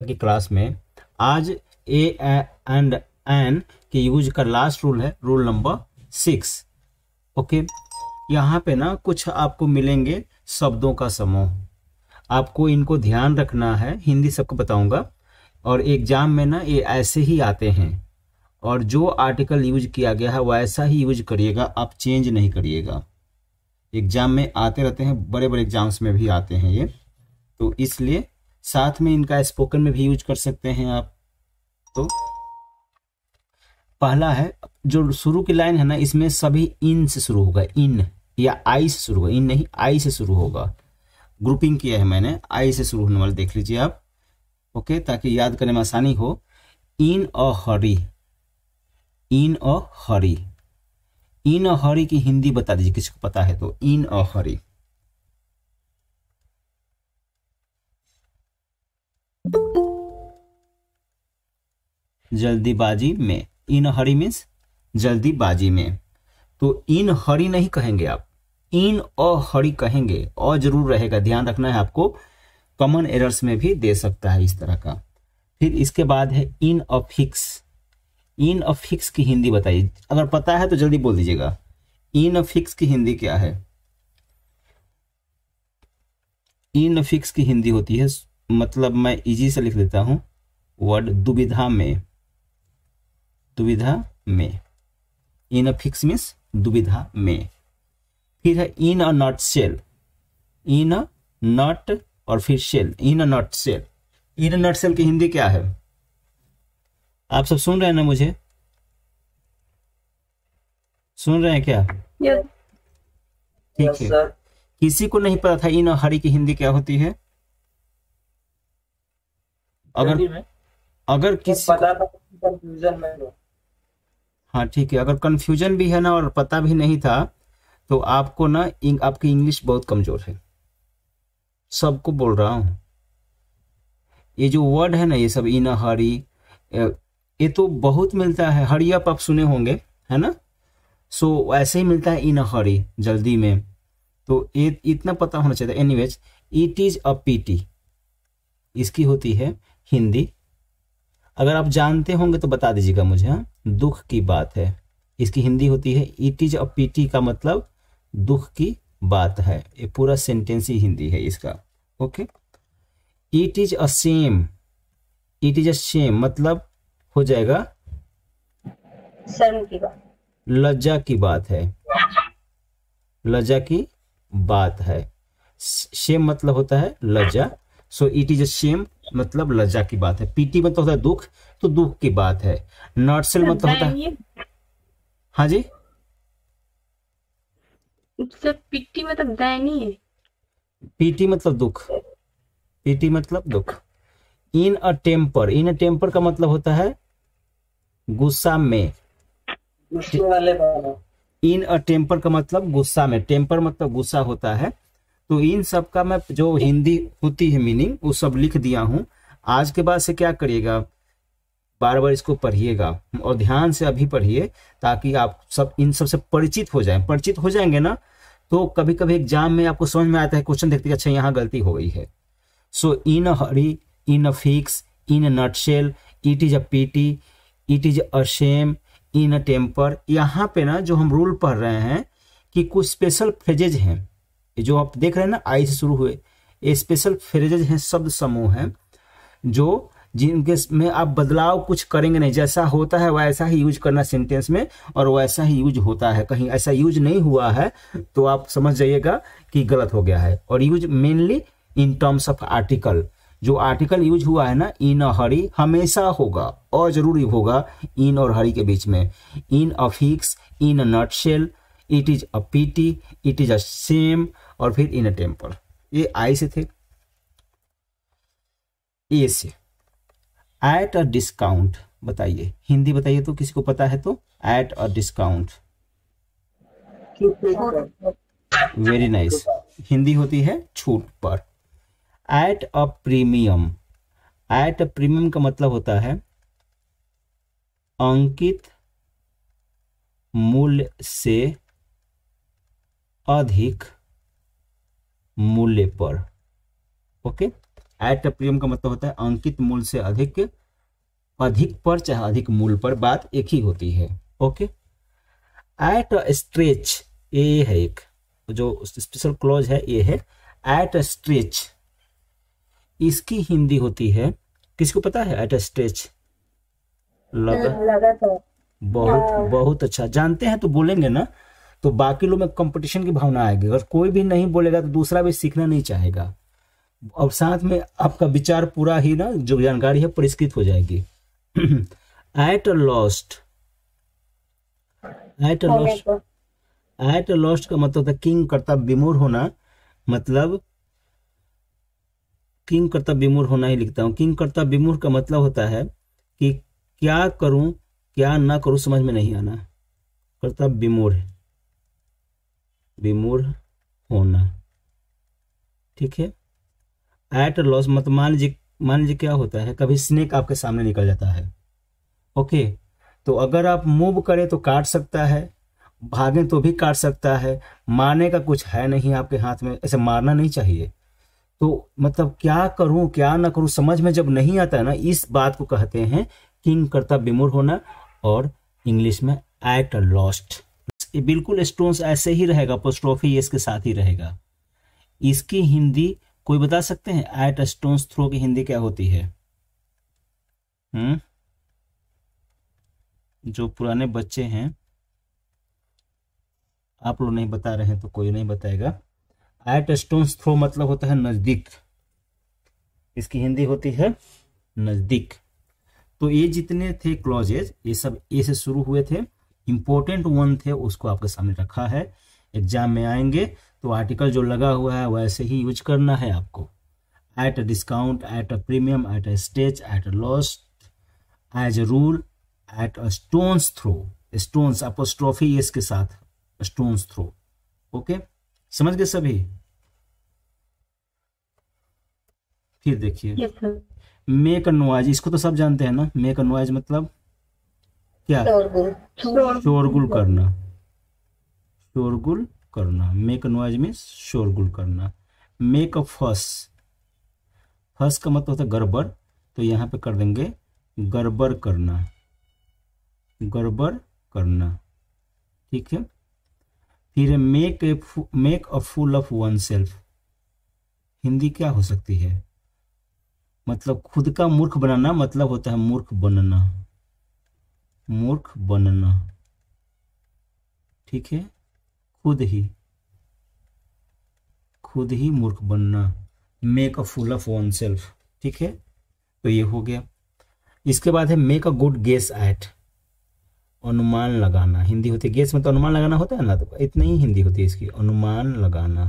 की क्लास में आज ए एंड एन के यूज का लास्ट रूल है, रूल नंबर 6। ओके, यहाँ पे ना कुछ आपको मिलेंगे शब्दों का समूह, आपको इनको ध्यान रखना है। हिंदी सबको बताऊंगा और एग्जाम में ना ये ऐसे ही आते हैं और जो आर्टिकल यूज किया गया है वैसा ही यूज करिएगा, आप चेंज नहीं करिएगा। एग्जाम में आते रहते हैं, बड़े बड़े एग्जाम्स में भी आते हैं ये, तो इसलिए साथ में इनका स्पोकन में भी यूज कर सकते हैं आप। तो पहला है, जो शुरू की लाइन है ना, इसमें सभी इन से शुरू होगा, इन या आई से शुरू होगा, इन नहीं आई से शुरू होगा। ग्रुपिंग किया है मैंने, आई से शुरू होने वाले देख लीजिए आप। ओके, ताकि याद करने में आसानी हो। इन a hurry, in a hurry, in a हरी की हिंदी बता दीजिए किसको पता है तो। इन अ हरी, जल्दीबाजी में। इन अ हरी मीन्स जल्दीबाजी में। तो इन हरी नहीं कहेंगे आप, इन अ हरी कहेंगे। अ जरूर रहेगा, ध्यान रखना है आपको, कॉमन एरर्स में भी दे सकता है इस तरह का। फिर इसके बाद है इन अफिक्स। इन अफिक्स की हिंदी बताइए, अगर पता है तो जल्दी बोल दीजिएगा। इन अफिक्स की हिंदी क्या है? इन अफिक्स की हिंदी होती है, मतलब मैं इजी से लिख देता हूं वर्ड, दुविधा में। दुविधा में, इन अफिक्स मीन्स दुविधा में। फिर है इन अ नट शेल, इन अ नट और फिर शेल, इन अ नट शेल। इन अ नट शेल की हिंदी क्या है? आप सब सुन रहे हैं ना मुझे? सुन रहे हैं क्या? यस ठीक है। सर। किसी को नहीं पता था इन अ हरी की हिंदी क्या होती है? अगर जल्दी में अगर तो किसी को, पता था, कंफ्यूजन में हूँ। हाँ ठीक है, अगर कंफ्यूजन भी है ना और पता भी नहीं था तो आपको ना आपकी इंग्लिश बहुत कमजोर है, सबको बोल रहा हूँ। ये जो वर्ड है ना, ये सब इन हरी, ये तो बहुत मिलता है। हरी आप सुने होंगे, है ना? सो ऐसे ही मिलता है इन हरी, जल्दी में। तो ये इतना पता होना चाहिए। Anyways, it is a PT, इसकी होती है हिंदी। अगर आप जानते होंगे तो बता दीजिएगा मुझे। हाँ, दुख की बात है, इसकी हिंदी होती है इट इज अ पीटी, का मतलब दुख की बात है। ये पूरा सेंटेंस ही हिंदी है इसका। Okay, it is a same, it is a Shem मतलब हो जाएगा शर्म की बात। लज्जा की बात है, लज्जा की बात है। शेम मतलब होता है लज्जा। So it is a Shem मतलब लज्जा की बात है। पीटी मतलब होता है दुख, तो दुख की बात है। नॉटसेल मतलब मतलब होता है, दयनीय। हाँ जी, मतलब पिट्टी मतलब दयनीय। पीटी मतलब दुख, पीटी मतलब दुख। इन a temper, in a temper का मतलब होता है गुस्सा में। गुस्से वाले बनो। इन अ टेम्पर का मतलब गुस्सा में, टेम्पर मतलब गुस्सा होता है। तो इन सब का मैं जो हिंदी होती है मीनिंग वो सब लिख दिया हूं। आज के बाद से क्या करिएगा, बार बार इसको पढ़िएगा और ध्यान से अभी पढ़िए, ताकि आप सब इन सब से परिचित हो जाएं। परिचित हो जाएंगे ना तो कभी कभी एग्जाम में आपको समझ में आता है, क्वेश्चन देखते हैं अच्छा यहाँ गलती हो गई है। So in a hurry, in a fix, in a nutshell, it is a pity, it is a shame, in a temper. यहाँ पे ना जो हम रूल पढ़ रहे हैं कि कुछ स्पेशल फ्रेजेज हैं, ये जो आप देख रहे हैं ना आई से शुरू हुए, ये स्पेशल फ्रेजेज हैं, शब्द समूह हैं, जो जिनके में आप बदलाव कुछ करेंगे नहीं, जैसा होता है वैसा ही यूज करना सेंटेंस में, और वैसा ही यूज होता है। कहीं ऐसा यूज नहीं हुआ है तो आप समझ जाइएगा कि गलत हो गया है। और use mainly in terms of article, जो आर्टिकल यूज हुआ है ना, इन और हरी हमेशा होगा और जरूरी होगा इन और हरी के बीच में। In a fix, in a nutshell, it is a pity, it is a same, और फिर इन अ टेम्पर। ये आई से थे। ए से एट अ डिस्काउंट, बताइए हिंदी बताइए तो, किसी को पता है तो। Eight a discount, very nice, Hindi होती है छूट पर। Eight a premium, at a premium का मतलब होता है अंकित मूल्य से अधिक मूल्य पर। ओके, एट अ प्रीमियम का मतलब होता है अंकित मूल्य से अधिक, अधिक पर चाहे अधिक मूल्य पर, बात एक ही होती है। ओके। एट अ स्ट्रेच, ये है एक जो स्पेशल क्लॉज है, ये है एट अ स्ट्रेच। इसकी हिंदी होती है, किसको पता है एट अ स्ट्रेच? लगा था। बहुत बहुत अच्छा, जानते हैं तो बोलेंगे ना, तो बाकी लोग में कंपटीशन की भावना आएगी। अगर कोई भी नहीं बोलेगा तो दूसरा भी सीखना नहीं चाहेगा, और साथ में आपका विचार पूरा ही ना जो जानकारी है परिष्कृत हो जाएगी। At last, at last, at last का मतलब होता है किंग करता विमूढ़ होना, मतलब किंग करता विमूढ़ होना ही लिखता हूँ। किंग करता विमूढ़ का मतलब होता है कि क्या करूं क्या ना करूं समझ में नहीं आना, करता विमूढ़, विमूढ़ होना, ठीक है। एट लॉस मतलब मान लीजिए क्या होता है, कभी स्नेक आपके सामने निकल जाता है, ओके, तो अगर आप मूव करें तो काट सकता है, भागें तो भी काट सकता है, मारने का कुछ है नहीं आपके हाथ में, ऐसे मारना नहीं चाहिए। तो मतलब क्या करूं क्या ना करूं समझ में जब नहीं आता है ना, इस बात को कहते हैं किंग करता विमूढ़ होना, और इंग्लिश में एट लॉस्ट। ये बिल्कुल स्टोन्स ऐसे ही रहेगा, अपोस्ट्रोफी इसके साथ ही रहेगा। इसकी हिंदी कोई बता सकते हैं? एट स्टोन्स थ्रो की हिंदी क्या होती है? जो पुराने बच्चे हैं, आप लोग नहीं बता रहे हैं तो कोई नहीं बताएगा। एट स्टोन्स थ्रो मतलब होता है नजदीक, इसकी हिंदी होती है नजदीक। तो ये जितने थे क्लॉजेज, ये सब ए से शुरू हुए थे, इंपॉर्टेंट वन थे, उसको आपके सामने रखा है। एग्जाम में आएंगे तो आर्टिकल जो लगा हुआ है वैसे ही यूज करना है आपको। At a discount, at a premium, at a stage, at a lost, as a rule, at a stones throw, stones apostrophe इसके साथ, स्टोन्स थ्रो। ओके, समझ गए सभी? फिर देखिए मेक अ नॉइज, इसको तो सब जानते हैं ना। मेक अ नॉइज मतलब क्या? शोरगुल करना, शोरगुल करना। मेक अ नॉइज मीन्स शोरगुल करना। मेक अ फस, फस का मतलब होता है गड़बड़, तो यहाँ पे कर देंगे गड़बड़ करना, गड़बड़ करना, ठीक है। फिर make a fool of one self, Hindi क्या हो सकती है? मतलब खुद का मूर्ख बनाना, मतलब होता है मूर्ख बनना, मूर्ख बनना, ठीक है। खुद ही मूर्ख बनना, make a fool of one self, ठीक है। तो ये हो गया। इसके बाद है make a good guess at, अनुमान लगाना, हिंदी होती है गेस में तो अनुमान लगाना होता है ना, तो इतना ही हिंदी होती है इसकी, अनुमान लगाना,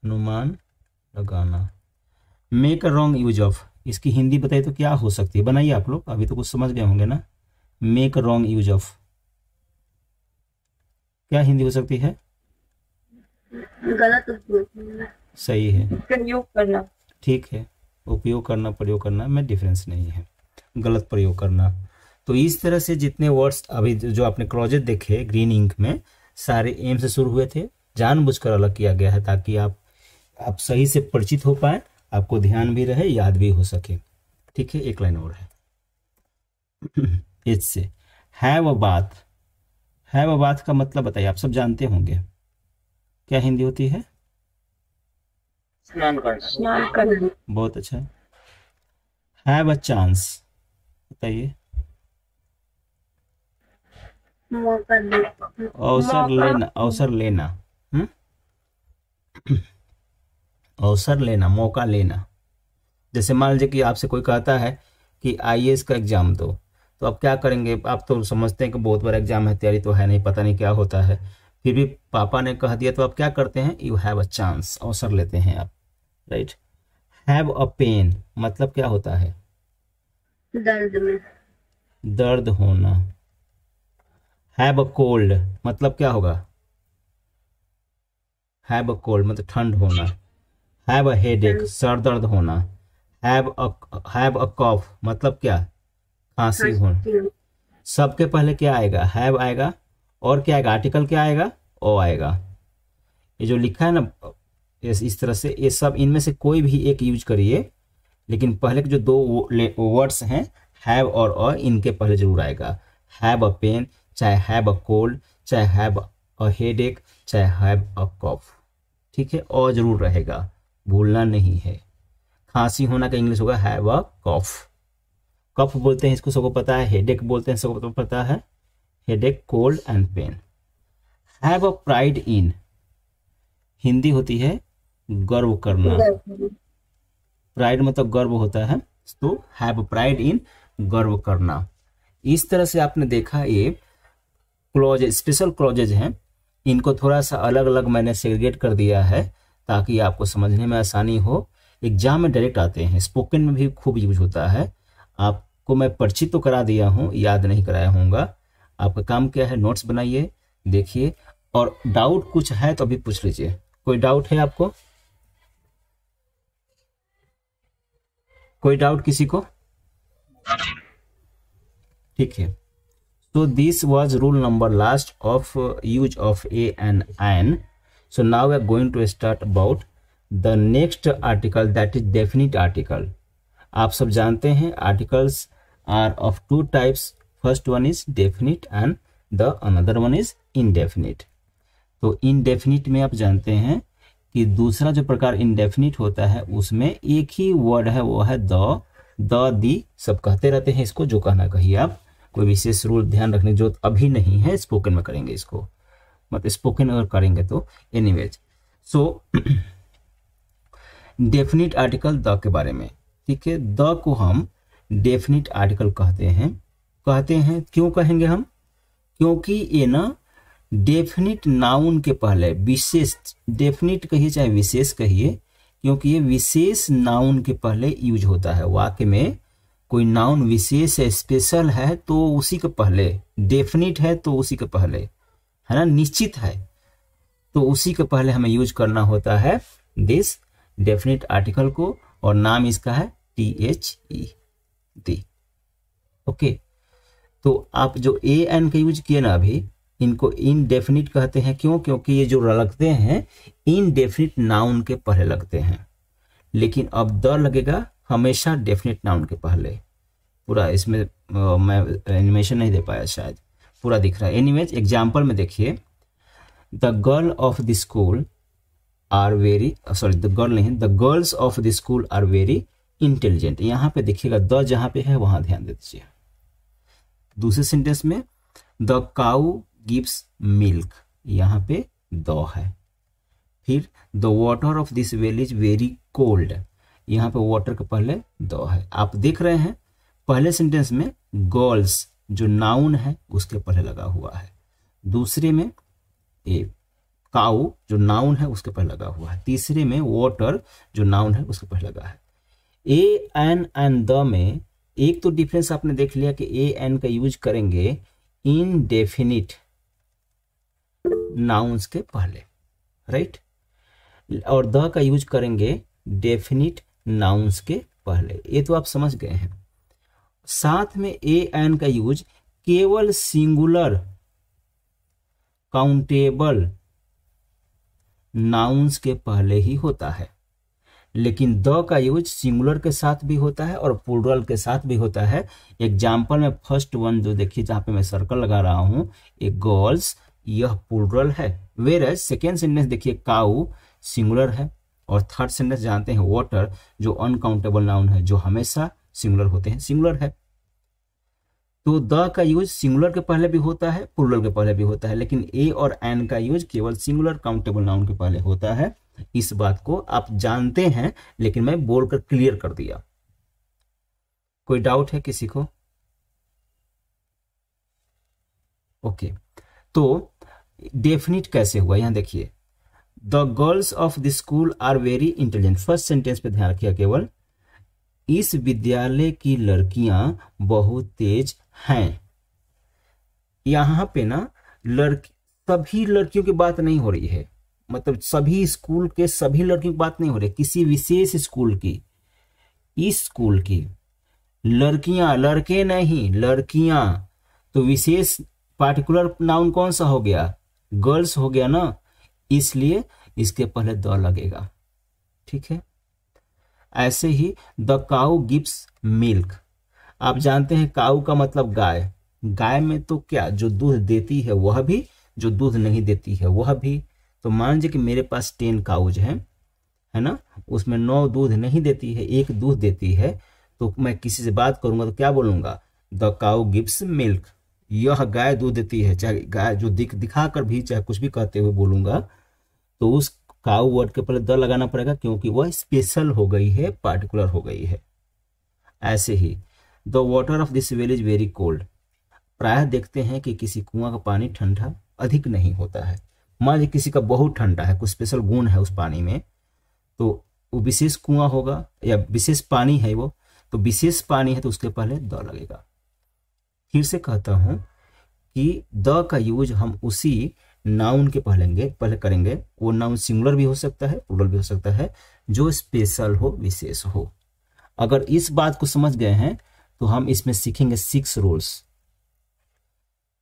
अनुमान लगाना। Make a wrong use of, इसकी हिंदी बताइए तो क्या हो सकती है? बनाइए आप लोग, अभी तो कुछ समझ गए होंगे ना। Make a wrong use of क्या हिंदी हो सकती है? गलत उपयोग, सही है, प्रयोग करना, ठीक है। उपयोग करना प्रयोग करना में डिफरेंस नहीं है, गलत प्रयोग करना। तो इस तरह से जितने वर्ड्स अभी जो आपने क्लॉजेज देखे ग्रीन इंक में, सारे एम से शुरू हुए थे, जानबूझकर अलग किया गया है ताकि आप सही से परिचित हो पाए, आपको ध्यान भी रहे, याद भी हो सके, ठीक है। एक लाइन और है एच से, have a bath, have a bath का मतलब बताइए, आप सब जानते होंगे, क्या हिंदी होती है? स्नान करना, बहुत अच्छा। हैव अ चांस बताइए, मौका देना, अवसर लेना, अवसर लेना, अवसर लेना, मौका लेना। जैसे मान लीजिए कि आपसे कोई कहता है कि आईएएस का एग्जाम दो, तो आप क्या करेंगे? आप तो समझते हैं कि बहुत बड़ा एग्जाम है, तैयारी तो है नहीं, पता नहीं क्या होता है, फिर भी पापा ने कह दिया तो आप क्या करते हैं? यू हैव अ चांस, अवसर लेते हैं आप, राइट। हैव अ पेन मतलब क्या होता है? दर्द में, दर्द होना। हैव अ कोल्ड मतलब क्या होगा? हैव अ कोल्ड मतलब ठंड होना। हैव अ हेडेक सर दर्द होना। हैव अ कॉफ मतलब क्या? खांसी होना। सबके पहले क्या आएगा? हैव आएगा, और क्या आएगा? आर्टिकल क्या आएगा? ओ आएगा। ये जो लिखा है ना इस तरह से ये सब इनमें से कोई भी एक यूज करिए, लेकिन पहले के जो दो वर्ड्स हैं हैव और अ, इनके पहले जरूर आएगा। हैव अ पेन, चाहे हैव अ कोल्ड, चाहे हैव अ हेडेक, चाहे हैव अ कफ, ठीक है, और जरूर रहेगा, भूलना नहीं है। खांसी होना का इंग्लिश होगा हैव अ कफ। कफ बोलते हैं इसको, सबको पता है। हेडेक बोलते हैं, सबको पता है। Headache, cold and pain. Have a pride in, Hindi होती है गर्व करना। प्राइड मतलब गर्व होता है, तो हैव प्राइड इन, गर्व करना। इस तरह से आपने देखा ये क्लॉजेज, स्पेशल क्लॉजेज हैं, इनको थोड़ा सा अलग अलग मैंने सेग्रीगेट कर दिया है ताकि आपको समझने में आसानी हो। एग्जाम में डायरेक्ट आते हैं, स्पोकन में भी खूब यूज होता है। आपको मैं परिचित तो करा दिया हूँ, याद नहीं कराया होऊंगा। आपका काम क्या है, नोट्स बनाइए, देखिए, और डाउट कुछ है तो अभी पूछ लीजिए। कोई डाउट है आपको? कोई डाउट किसी को? ठीक है, so this was rule number last of use of a and an. So now we are going to start about the next article, that is definite article. आप सब जानते हैं articles are of two types. First one is definite and the another one is indefinite. तो indefinite में आप जानते हैं कि दूसरा जो प्रकार indefinite होता है उसमें एक ही वर्ड है, वो है द, दी, सब कहते रहते हैं इसको, जो कहना कहिए आप। कोई विशेष रूल ध्यान रखने की जरूरत अभी नहीं है, स्पोकन में करेंगे इसको, मतलब स्पोकन अगर करेंगे तो। Anyways, so definite article the के बारे में, ठीक है। द को हम डेफिनिट आर्टिकल कहते हैं। क्यों कहेंगे हम? क्योंकि ये ना डेफिनिट नाउन के पहले विशेष, डेफिनिट कहिए चाहे विशेष कहिए, क्योंकि ये विशेष नाउन के पहले यूज होता है। वाक्य में कोई नाउन विशेष है, स्पेशल है, तो उसी के पहले, डेफिनिट है तो उसी के पहले, है ना, निश्चित है तो उसी के पहले हमें यूज करना होता है दिस डेफिनिट आर्टिकल को, और नाम इसका है THE, दी। ओके, तो आप जो ए एन का यूज किए ना अभी, इनको इनडेफिनिट कहते हैं। क्यों? क्योंकि ये जो लगते हैं इनडेफिनिट नाउन के पहले लगते हैं, लेकिन अब द लगेगा हमेशा डेफिनिट नाउन के पहले। पूरा इसमें मैं एनिमेशन नहीं दे पाया, शायद पूरा दिख रहा है। एनीवेज, एग्जाम्पल में देखिए, the girl of the school are very, sorry the girl नहीं, the girls of the school are very intelligent. यहाँ पे देखिएगा द जहाँ पे है वहां ध्यान दे दीजिए। दूसरे सेंटेंस में द काउ गिव्स मिल्क, यहाँ पे द है। फिर the water of this well is very cold, यहाँ पे वाटर के पहले द है। आप देख रहे हैं पहले सेंटेंस में गर्ल्स जो नाउन है उसके पहले लगा हुआ है, दूसरे में ए काउ जो नाउन है उसके पहले लगा हुआ है, तीसरे में वाटर जो नाउन है उसके पहले लगा है। ए एन एंड द में एक तो डिफरेंस आपने देख लिया कि ए एन का यूज करेंगे इनडेफिनिट नाउन्स के पहले, राइट, और द का यूज करेंगे डेफिनिट नाउन्स के पहले। ये तो आप समझ गए हैं। साथ में ए एन का यूज केवल सिंगुलर काउंटेबल नाउन्स के पहले ही होता है, लेकिन द का यूज सिंगुलर के साथ भी होता है और प्लूरल के साथ भी होता है। एग्जाम्पल में फर्स्ट वन जो देखिए जहां पे मैं सर्कल लगा रहा हूं, एक गर्ल्स, यह प्लूरल है। वेयर सेकेंड सेंटेंस देखिए काउ सिंगुलर है, और थर्ड सेंटेंस जानते हैं वाटर जो अनकाउंटेबल नाउन है, जो हमेशा सिंगुलर होते हैं, सिंगुलर है। तो द का यूज सिंगुलर के पहले भी होता है, प्लूरल के पहले भी होता है, लेकिन ए और एन का यूज केवल सिंगुलर काउंटेबल नाउन के पहले होता है। इस बात को आप जानते हैं, लेकिन मैं बोलकर क्लियर कर दिया। कोई डाउट है किसी को? ओके, तो डेफिनिट कैसे हुआ, यहां देखिए, the girls of the school are very intelligent. First sentence पे ध्यान रखिए केवल, इस विद्यालय की लड़कियां बहुत तेज हैं। यहां पे ना सभी लड़कियों की बात नहीं हो रही है, मतलब सभी स्कूल के सभी लड़कियों की बात नहीं हो रही, किसी विशेष स्कूल की, इस स्कूल की लड़कियां, लड़के नहीं, लड़कियां। तो विशेष पार्टिकुलर नाउन कौन सा हो गया? गर्ल्स हो गया ना, इसलिए इसके पहले द लगेगा। ठीक है। ऐसे ही द काऊ गिव्स मिल्क, आप जानते हैं काऊ का मतलब गाय, गाय में तो क्या जो दूध देती है वह भी, जो दूध नहीं देती है वह भी। तो मान लीजिए कि मेरे पास 10 काउज है ना, उसमें 9 दूध नहीं देती है, एक दूध देती है, तो मैं किसी से बात करूंगा तो क्या बोलूंगा, द काउ गिव्स मिल्क, यह गाय दूध देती है, चाहे गाय जो दिखाकर भी चाहे कुछ भी कहते हुए बोलूंगा, तो उस काउ वर्ड के पहले द लगाना पड़ेगा, क्योंकि वह स्पेशल हो गई है, पार्टिकुलर हो गई है। ऐसे ही the water of this well is very cold, प्रायः देखते हैं कि किसी कुआं का पानी ठंडा अधिक नहीं होता है। मान लीजिए किसी का बहुत ठंडा है, कुछ स्पेशल गुण है उस पानी में, तो वो विशेष कुआं होगा या विशेष पानी है वो, तो विशेष पानी है तो उसके पहले द लगेगा। फिर से कहता हूं कि द का यूज हम उसी नाउन के पहले करेंगे, वो नाउन सिंगुलर भी हो सकता है, प्लूरल भी हो सकता है, जो स्पेशल हो, विशेष हो। अगर इस बात को समझ गए हैं तो हम इसमें सीखेंगे 6 रूल्स,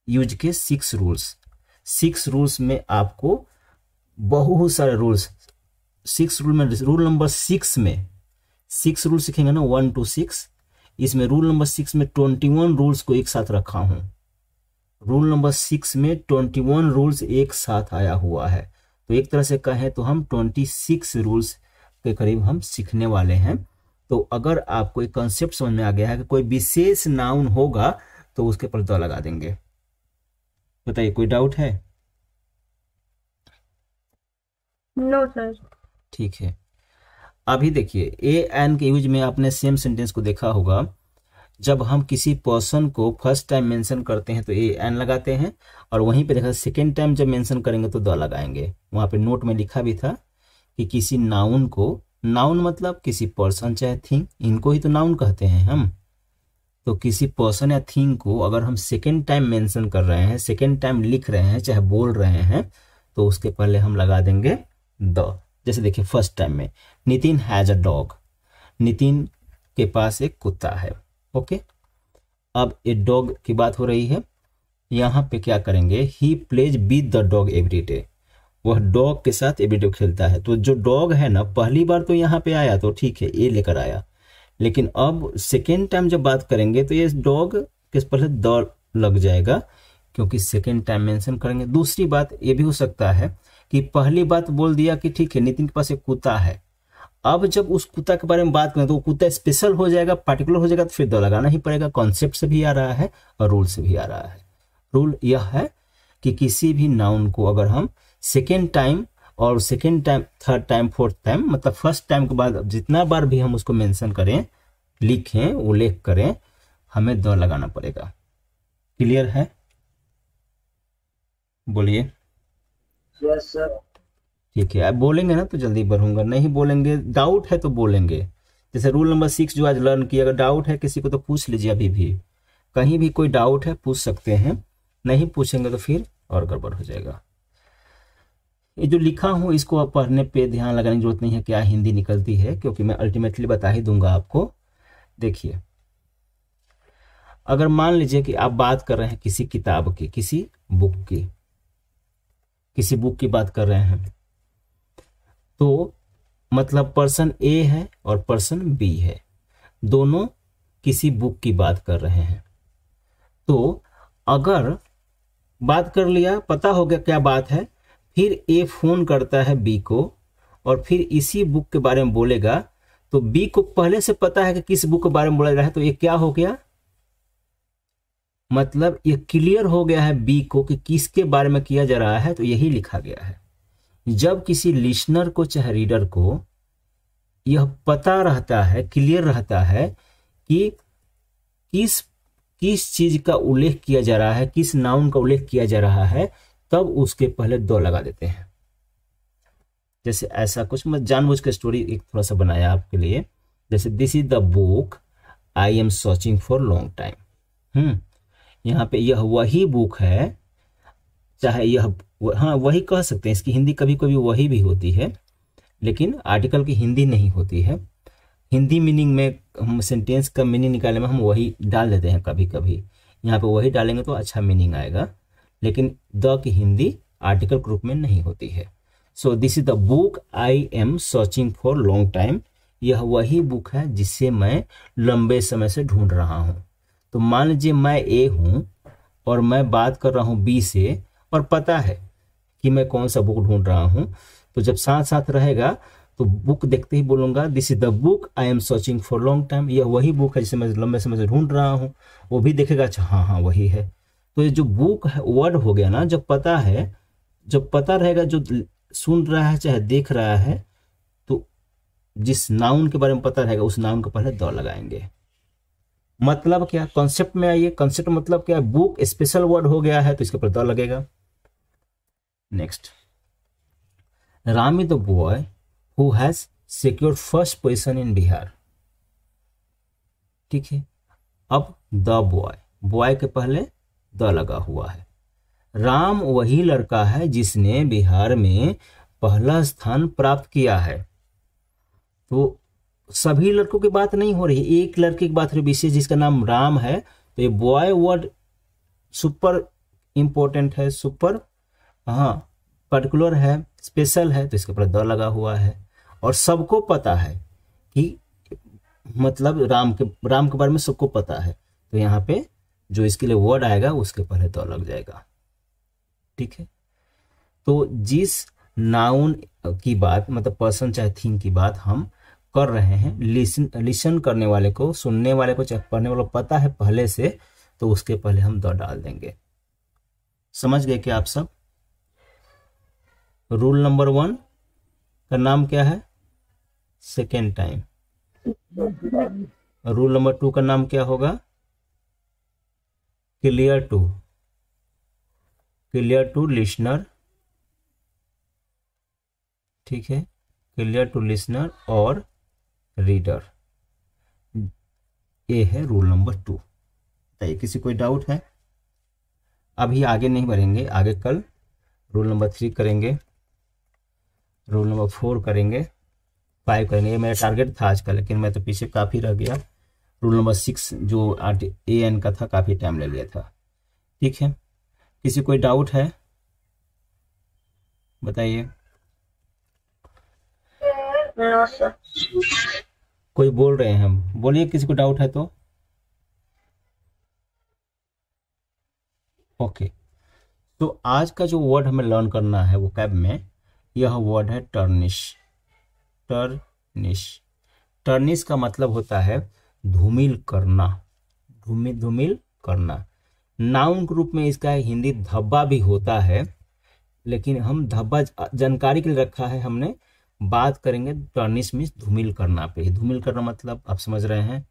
यूज के 6 रूल्स। 6 रूल्स में आपको बहुत सारे रूल्स, 6 रूल में रूल नंबर 6 में 6 रूल सीखेंगे ना, 1 to 6। इसमें रूल नंबर 6 में 21 रूल्स को एक साथ रखा हूं। रूल नंबर 6 में 21 रूल्स एक साथ आया हुआ है, तो एक तरह से कहें तो हम 26 रूल्स के करीब हम सीखने वाले हैं। तो अगर आपको एक कॉन्सेप्ट समझ में आ गया है कि कोई विशेष नाउन होगा तो उसके पर द लगा देंगे। बताइए, कोई डाउट है? No sir. ठीक है। अभी देखिए ए एन के यूज में आपने सेम सेंटेंस को देखा होगा, जब हम किसी पर्सन को फर्स्ट टाइम मेंशन करते हैं तो ए एन लगाते हैं, और वहीं पे देखा सेकेंड टाइम जब मेंशन करेंगे तो द लगाएंगे। वहां पे नोट में लिखा भी था कि किसी नाउन को, नाउन मतलब किसी पर्सन चाहे थिंग, इनको ही तो नाउन कहते हैं हम, तो किसी पर्सन या थिंग को अगर हम सेकेंड टाइम मेंशन कर रहे हैं, सेकेंड टाइम लिख रहे हैं, चाहे बोल रहे हैं, तो उसके पहले हम लगा देंगे द। जैसे देखिए फर्स्ट टाइम में Nitin has a dog, Nitin के पास एक कुत्ता है। ओके, अब ए डॉग की बात हो रही है, यहाँ पे क्या करेंगे, he plays with the dog every day, वह डॉग के साथ एवरी डे खेलता है। तो जो डॉग है ना, पहली बार तो यहाँ पे आया तो ठीक है, ए लेकर आया, लेकिन अब सेकेंड टाइम जब बात करेंगे तो ये डॉग के पहले द लग जाएगा, क्योंकि सेकेंड टाइम मेंशन करेंगे। दूसरी बात ये भी हो सकता है कि पहली बात बोल दिया कि ठीक है नितिन के पास एक कुत्ता है, अब जब उस कुत्ता के बारे में बात करें तो वो कुत्ता स्पेशल हो जाएगा, पार्टिकुलर हो जाएगा, तो फिर द लगाना ही पड़ेगा। कॉन्सेप्ट से भी आ रहा है और रूल से भी आ रहा है। रूल यह है कि किसी भी नाउन को अगर हम सेकेंड टाइम और second time, third time, fourth time, मतलब फर्स्ट टाइम के बाद जितना बार भी हम उसको मेंशन करें, लिखें, उल्लेख करें, हमें द लगाना पड़ेगा। क्लियर है? बोलिए। Yes sir. ठीक है, आप बोलेंगे ना तो जल्दी बढ़ूंगा, नहीं बोलेंगे, डाउट है तो बोलेंगे। जैसे रूल नंबर 6 जो आज लर्न किया, अगर डाउट है किसी को तो पूछ लीजिए, अभी भी कहीं भी कोई डाउट है पूछ सकते हैं, नहीं पूछेंगे तो फिर और गड़बड़ हो जाएगा। ये जो लिखा हूं इसको आप पढ़ने पे ध्यान लगाने की जरूरत नहीं है क्या हिंदी निकलती है, क्योंकि मैं अल्टीमेटली बता ही दूंगा आपको। देखिए, अगर मान लीजिए कि आप बात कर रहे हैं किसी किताब की, किसी बुक की बात कर रहे हैं, तो मतलब पर्सन ए है और पर्सन बी है, दोनों किसी बुक की बात कर रहे हैं। तो अगर बात कर लिया, पता हो गया क्या बात है, फिर ए फोन करता है बी को और फिर इसी बुक के बारे में बोलेगा, तो बी को पहले से पता है कि किस बुक के बारे में बोला रहा है, तो ये क्या हो गया, मतलब ये क्लियर हो गया है बी को कि किसके बारे में किया जा रहा है, तो यही लिखा गया है। जब किसी लिसनर को चाहे रीडर को यह पता रहता है, क्लियर रहता है कि किस चीज का उल्लेख किया जा रहा है, किस नाउन का उल्लेख किया जा रहा है, तब उसके पहले द लगा देते हैं। जैसे ऐसा कुछ, मैं जानबूझ के स्टोरी एक थोड़ा सा बनाया आपके लिए, जैसे this is the book I am searching for long time. यहाँ पे यह वही बुक है, चाहे यह, हाँ वही कह सकते हैं, इसकी हिंदी कभी कभी वही भी होती है, लेकिन आर्टिकल की हिंदी नहीं होती है। हिंदी मीनिंग में हम सेंटेंस का मीनिंग निकालने में हम वही डाल देते हैं कभी कभी, यहाँ पे वही डालेंगे तो अच्छा मीनिंग आएगा, लेकिन the key Hindi article group में नहीं होती है। So this is the book I am searching for long time. यह वही बुक है जिसे मैं लंबे समय से ढूंढ रहा हूँ। तो मान लीजिए मैं ए हूँ और मैं बात कर रहा हूँ बी से, और पता है कि मैं कौन सा बुक ढूंढ रहा हूँ, तो जब साथ साथ रहेगा तो बुक देखते ही बोलूंगा this is the book I am searching for long time. यह वही बुक है जिसे मैं लंबे समय से ढूंढ रहा हूँ। वो भी देखेगा अच्छा हाँ हाँ वही है। तो ये जो बुक है वर्ड हो गया ना, जब पता है, जब पता रहेगा, जो सुन रहा है चाहे देख रहा है, तो जिस नाउन के बारे में पता रहेगा उस नाउन को पहले द लगाएंगे। मतलब क्या, कॉन्सेप्ट में आइए। कॉन्सेप्ट मतलब क्या, बुक स्पेशल वर्ड हो गया है तो इसके ऊपर द लगेगा। Next, Ram is the boy who has secured first position in Bihar. ठीक है, अब द बॉय, बॉय के पहले द लगा हुआ है। राम वही लड़का है जिसने बिहार में पहला स्थान प्राप्त किया है। तो सभी लड़कों की बात नहीं हो रही, एक लड़के की बात हो रही विशेष, जिसका नाम राम है। तो ये बॉय वर्ड सुपर इंपॉर्टेंट है, सुपर हाँ पर्टिकुलर है, स्पेशल है, तो इसके ऊपर द लगा हुआ है। और सबको पता है कि मतलब राम के बारे में सबको पता है, तो यहाँ पे जो इसके लिए वर्ड आएगा उसके पहले द लग जाएगा। ठीक है, तो जिस नाउन की बात मतलब पर्सन चाहे थिंग की बात हम कर रहे हैं, लिसन करने वाले को, सुनने वाले को, चाहे पढ़ने वाले को पता है पहले से, तो उसके पहले हम द डाल देंगे। समझ गए क्या आप सब? रूल नंबर 1 का नाम क्या है? Second time. रूल नंबर 2 का नाम क्या होगा? Clear to, clear to listener. ठीक है, क्लियर टू लिसनर और रीडर। ये है रूल नंबर 2। बताइए किसी कोई डाउट है? अभी आगे नहीं बढ़ेंगे, आगे कल रूल नंबर 3 करेंगे, रूल नंबर 4 करेंगे, 5 करेंगे। ये मेरा टारगेट था आज का, लेकिन मैं तो पीछे काफ़ी रह गया। रूल नंबर 6 जो AN का था काफ़ी टाइम ले लिया था। ठीक है, किसी कोई डाउट है बताइए। No sir. कोई बोल रहे हैं, हम बोलिए किसी को डाउट है तो। ओके, तो आज का जो वर्ड हमें लर्न करना है वो कैब में, यह वर्ड है टर्निश। टर्निश, टर्निश का मतलब होता है धूमिल करना, धूमिल करना। नाउन के रूप में इसका हिंदी धब्बा भी होता है, लेकिन हम धब्बा जानकारी के लिए रखा है हमने। बात करेंगे टर्निश मीन्स धूमिल करना पे। धूमिल करना मतलब आप समझ रहे हैं,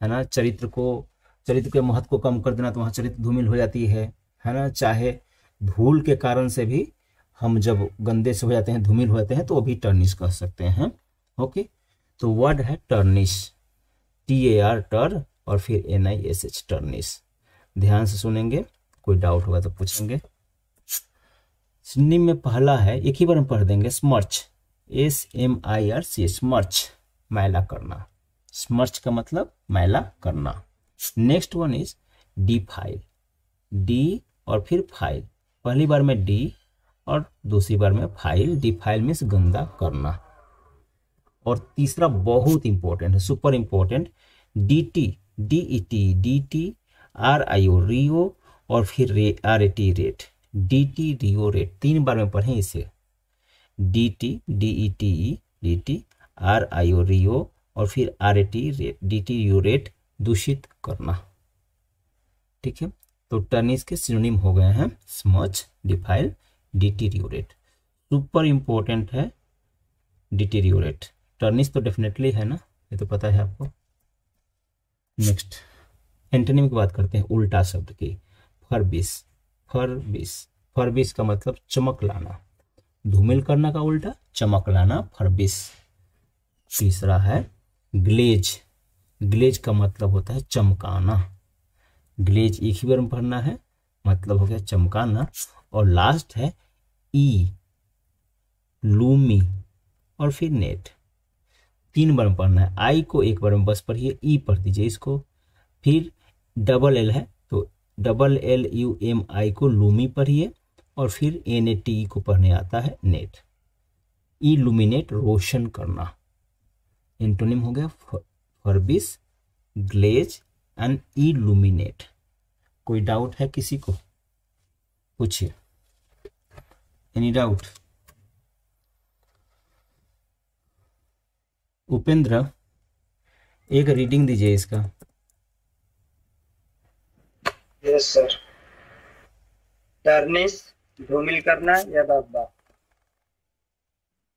है ना? चरित्र के महत्व को कम कर देना, तो वहाँ चरित्र धूमिल हो जाती है ना? चाहे धूल के कारण से भी हम जब गंदे से हो जाते हैं, धूमिल हो जाते हैं, तो वो भी टर्निश कह सकते हैं। ओके, तो वर्ड है टर्निश, TAR टर और फिर NISH टर्निश। ध्यान से सुनेंगे, कोई डाउट होगा तो पूछेंगे। सिनोनिम में पहला है, एक ही बार में पढ़ देंगे, स्मर्च, SMIRC, स्मर्च, मैला करना। स्मर्च का मतलब मैला करना। Next one is defile, D और फिर फाइल, पहली बार में डी और दूसरी बार में फाइल। डिफाइल मीन्स गंदा करना। और तीसरा बहुत इंपॉर्टेंट है, super important, DT, DET, RIO, रियो, और फिर RAT, रेट। DT, रियो, रेट, 3 बार में पढ़ें इसे। DT, DET, RIO, रियो, और फिर RAT, रेट। DT, रियो, रेट, दूषित करना। ठीक है, तो टर्निश के सिनोनिम हो गए हैं smudge, defile, deteriorate. Super important है डिटीरियोरेट। टर्निश तो डेफिनेटली है ना, ये तो पता है आपको। नेक्स्ट एंटोनिम की बात करते हैं, उल्टा शब्द की। फरबिस, फरबिस, फरबिस का मतलब चमक लाना, धूमिल करना का उल्टा चमक लाना, फरबिस। तीसरा है ग्लेज, ग्लेज का मतलब होता है चमकाना। ग्लेज एक ही बार में पढ़ना है, मतलब हो गया चमकाना। और लास्ट है ई, लूमी, और फिर नेट। 3 बार में पढ़ना है। आई को एक बार में बस पढ़िए, ई पढ़ दीजिए इसको। फिर डबल एल है तो LLUMI को लूमी पढ़िए, और फिर NAT को पढ़ने आता है नेट। इल्यूमिनेट रोशन करना। एंटोनिम हो गया फर्बिश, ग्लेज एंड इल्यूमिनेट। कोई डाउट है किसी को? पूछिए, एनी डाउट? उपेंद्र एक रीडिंग दीजिए इसका। Yes sir. टर्निश धूमिल करना या दबा।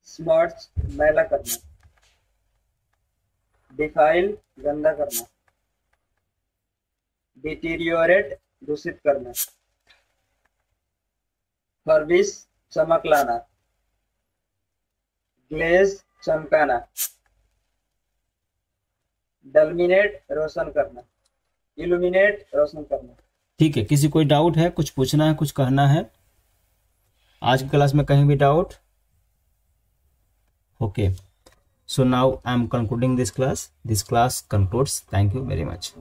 स्मॉट्स मैला करना। डिफाइल गंदा करना। डिटीरियोरेट दूषित करना। फर्बिश चमक लाना। ग्लेज चमकाना। डलमिनेट रोशन करना। इल्यूमिनेट रोशन करना। ठीक है, किसी कोई डाउट है, कुछ पूछना है, कुछ कहना है आज की क्लास में? कहीं भी doubt? Okay, so now I am concluding this class. This class concludes. Thank you very much.